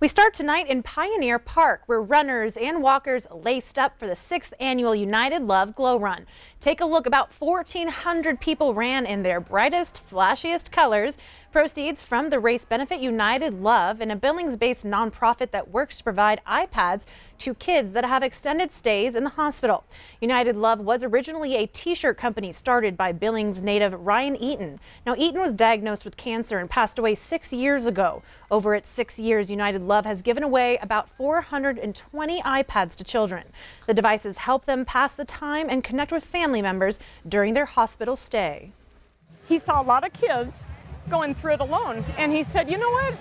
We start tonight in Pioneer Park, where runners and walkers laced up for the 6th annual United Love Glow Run. Take a look. About 1,400 people ran in their brightest, flashiest colors. Proceeds from the race benefit United Love, and a Billings-based nonprofit that works to provide iPads to kids that have extended stays in the hospital. United Love was originally a t-shirt company started by Billings native Ryan Eaton. Now, Eaton was diagnosed with cancer and passed away 6 years ago. Over its 6 years, United Love has given away about 420 iPads to children. The devices help them pass the time and connect with family members during their hospital stay. He saw a lot of kids going through it alone, and he said, you know what,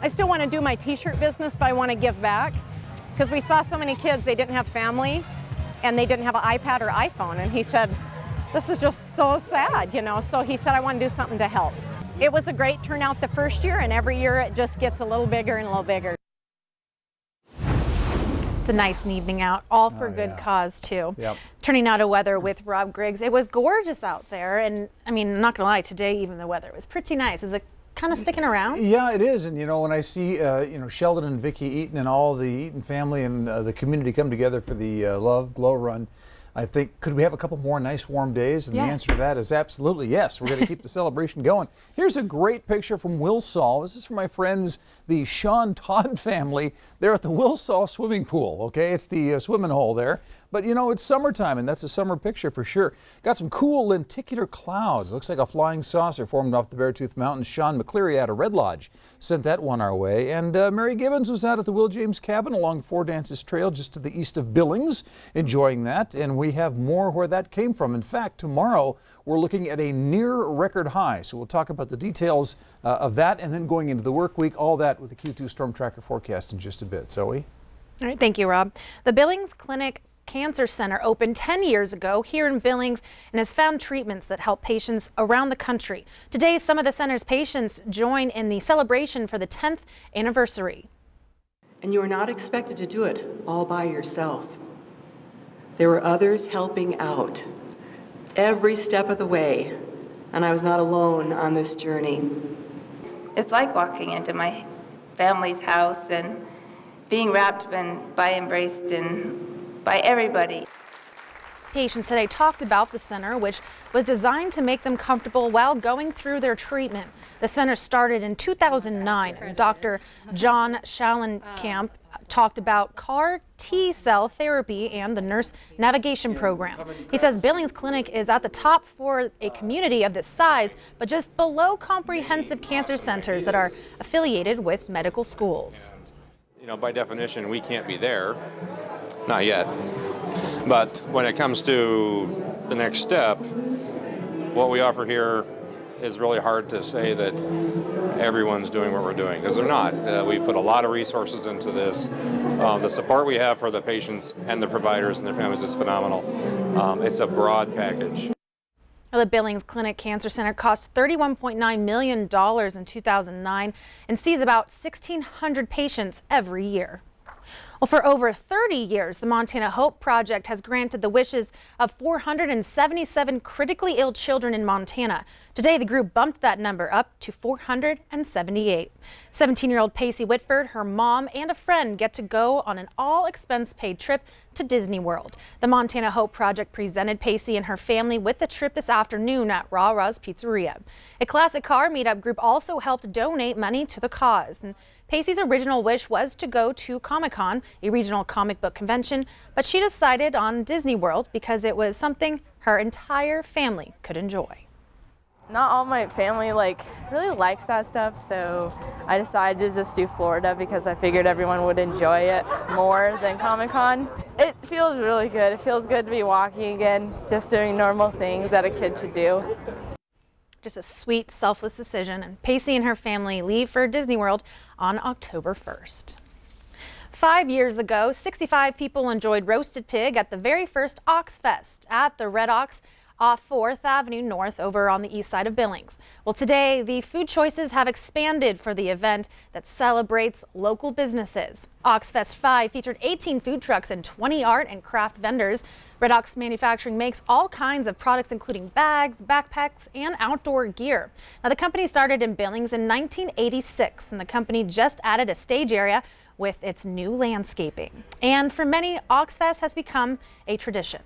I still want to do my t-shirt business, but I want to give back, because we saw so many kids, they didn't have family and they didn't have an iPad or iPhone, and he said, this is just so sad, you know. So he said, I want to do something to help. It was a great turnout the first year, and every year it just gets a little bigger and a little bigger. It's a nice evening out, all for good cause too. Yep. Turning now to weather with Rob Griggs. It was gorgeous out there, and I mean, I'm not gonna lie, today even the weather was pretty nice. Is it kind of sticking around? Yeah, it is. And you know, when I see Sheldon and Vicki Eaton and all the Eaton family and the community come together for the Love Glow Run, I think, could we have a couple more nice warm days? And the answer to that is absolutely yes. We're going to keep the celebration going. Here's a great picture from Wilsall. This is from my friends, the Sean Todd family. They're at the Wilsall swimming pool, okay? It's the swimming hole there. But, you know, it's summertime, and that's a summer picture for sure. Got some cool lenticular clouds. Looks like a flying saucer formed off the Beartooth Mountains. Sean McCleary out of Red Lodge sent that one our way. And Mary Gibbons was out at the Will James Cabin along Four Dances Trail just to the east of Billings, enjoying that. And we have more where that came from. In fact, tomorrow we're looking at a near record high. So we'll talk about the details of that and then going into the work week, all that with the Q2 Storm Tracker forecast in just a bit. Zoe? All right, thank you, Rob. The Billings Clinic Cancer Center opened 10 years ago here in Billings and has found treatments that help patients around the country. Today, some of the center's patients join in the celebration for the 10th anniversary. And you are not expected to do it all by yourself. There were others helping out every step of the way, and I was not alone on this journey. It's like walking into my family's house and being wrapped by embraced and by everybody. Patients today talked about the center, which was designed to make them comfortable while going through their treatment. The center started in 2009, and Dr. John Schallenkamp talked about CAR T-cell therapy and the nurse navigation program. He says Billings Clinic is at the top for a community of this size, but just below comprehensive cancer centers that are affiliated with medical schools. You know, by definition, we can't be there. Not yet. But when it comes to the next step, what we offer here is really hard to say that everyone's doing what we're doing, because they're not. We put a lot of resources into this. The support we have for the patients and the providers and their families is phenomenal. It's a broad package. The Billings Clinic Cancer Center cost $31.9 million in 2009 and sees about 1,600 patients every year. Well, for over 30 years, the Montana Hope Project has granted the wishes of 477 critically ill children in Montana. Today, the group bumped that number up to 478. 17-year-old Pacey Whitford, her mom, and a friend get to go on an all-expense-paid trip to Disney World. The Montana Hope Project presented Pacey and her family with the trip this afternoon at Rah Rah's Pizzeria. A classic car meetup group also helped donate money to the cause. And Pacey's original wish was to go to Comic-Con, a regional comic book convention, but she decided on Disney World because it was something her entire family could enjoy. Not all my family really likes that stuff, so I decided to just do Florida because I figured everyone would enjoy it more than Comic-Con. It feels really good. It feels good to be walking again, just doing normal things that a kid should do. Just a sweet, selfless decision, and Pacey and her family leave for Disney World on October 1st. 5 years ago, 65 people enjoyed roasted pig at the very first Ox Fest at the Red Ox. off 4th Avenue North over on the east side of Billings. Well, today the food choices have expanded for the event that celebrates local businesses. Oxfest 5 featured 18 food trucks and 20 art and craft vendors. Red Ox Manufacturing makes all kinds of products, including bags, backpacks, and outdoor gear. Now, the company started in Billings in 1986, and the company just added a stage area with its new landscaping. And for many, Oxfest has become a tradition.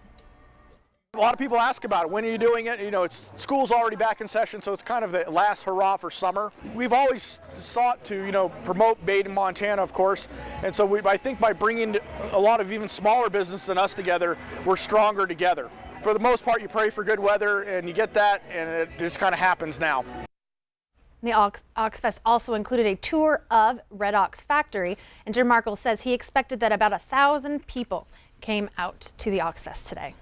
A lot of people ask about it. When are you doing it? You know, school's already back in session, so it's kind of the last hurrah for summer. We've always sought to, promote made in Montana, of course. And so I think by bringing a lot of even smaller businesses than us together, we're stronger together. For the most part, you pray for good weather, and you get that, and it just kind of happens now. The Oxfest also included a tour of Red Ox Factory, and Jim Markle says he expected that about 1,000 people came out to the Oxfest today.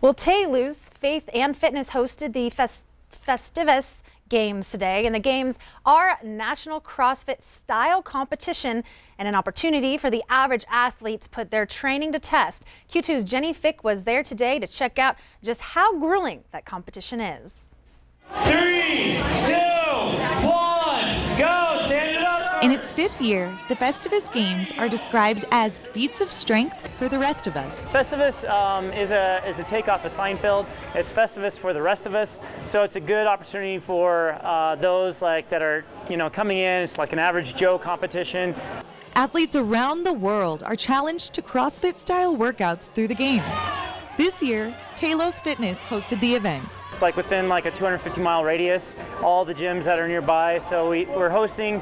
Well, Taylor's Faith and Fitness hosted the Festivus Games today, and the games are a national CrossFit style competition and an opportunity for the average athlete to put their training to test. Q2's Jenny Fick was there today to check out just how grueling that competition is. 3, 2, 1, go! Stand it up! In its 5th year, the Festivus Games are described as feats of strength for the rest of us. Festivus is a takeoff of Seinfeld. It's Festivus for the rest of us. So it's a good opportunity for those that are coming in. It's like an average Joe competition. Athletes around the world are challenged to CrossFit-style workouts through the games. This year, Talos Fitness hosted the event. It's within a 250-mile radius, all the gyms that are nearby. So we're hosting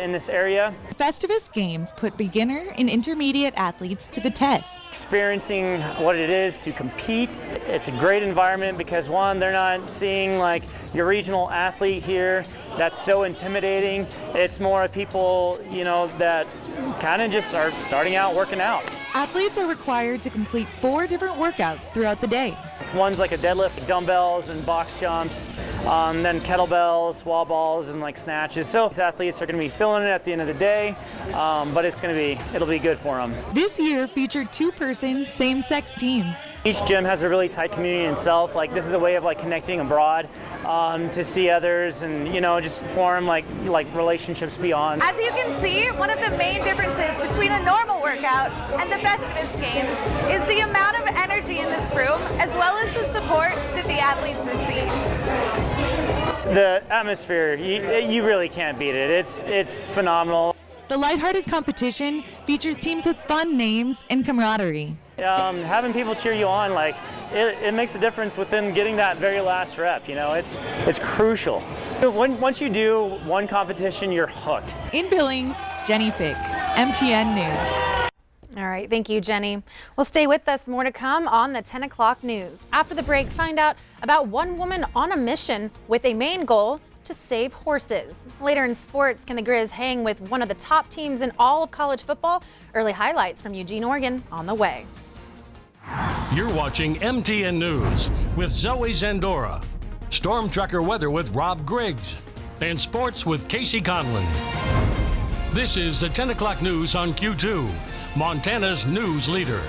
in this area. Festivus Games put beginner and intermediate athletes to the test. Experiencing what it is to compete. It's a great environment because, one, they're not seeing your regional athlete here. That's so intimidating. It's more people, that kind of just are starting out working out. Athletes are required to complete 4 different workouts throughout the day. One's like a deadlift, dumbbells and box jumps, then kettlebells, wall balls, and snatches. So these athletes are going to be feeling it at the end of the day, but it'll be good for them. This year featured 2-person, same-sex teams. Each gym has a really tight community in itself. This is a way of connecting abroad to see others and just form relationships beyond. As you can see, one of the main differences between a normal workout and the Festivus Games is the amount of energy in this room, as well as the support that the athletes receive. The atmosphere, you really can't beat it. It's phenomenal. The lighthearted competition features teams with fun names and camaraderie. Having people cheer you on, it makes a difference within getting that very last rep. It's crucial. Once you do one competition, you're hooked. In Billings, Jenny Fick, MTN News. All right, thank you, Jenny. Well, stay with us. More to come on the 10 o'clock news. After the break, find out about one woman on a mission with a main goal to save horses. Later in sports, can the Grizz hang with one of the top teams in all of college football? Early highlights from Eugene, Oregon on the way. You're watching MTN News with Zoe Zandora, Storm Tracker weather with Rob Griggs, and sports with Casey Conlon. This is the 10 o'clock news on Q2, Montana's news leader.